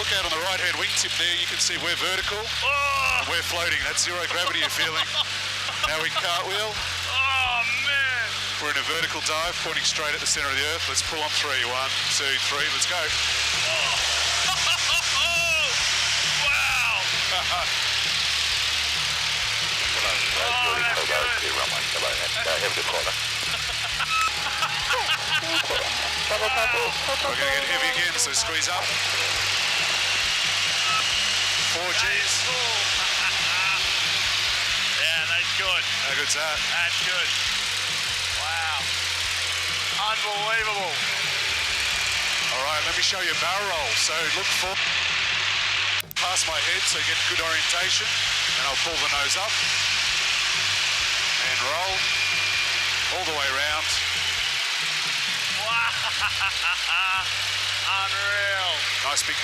Look out on the right-hand wingtip there, you can see we're vertical and we're floating. That's zero gravity you're feeling. Now we cartwheel. Oh, man. We're in a vertical dive, pointing straight at the centre of the earth. Let's pull on 3. 1, 2, 3, let's go. Wow. We're going to get heavy again, so squeeze up. 4 Gs. Yeah, that's good. How good's that? That's good. Wow. Unbelievable. All right, let me show you a barrel roll. So look forward, past my head so you get good orientation, and I'll pull the nose up and roll all the way around. Wow. Unreal. Nice big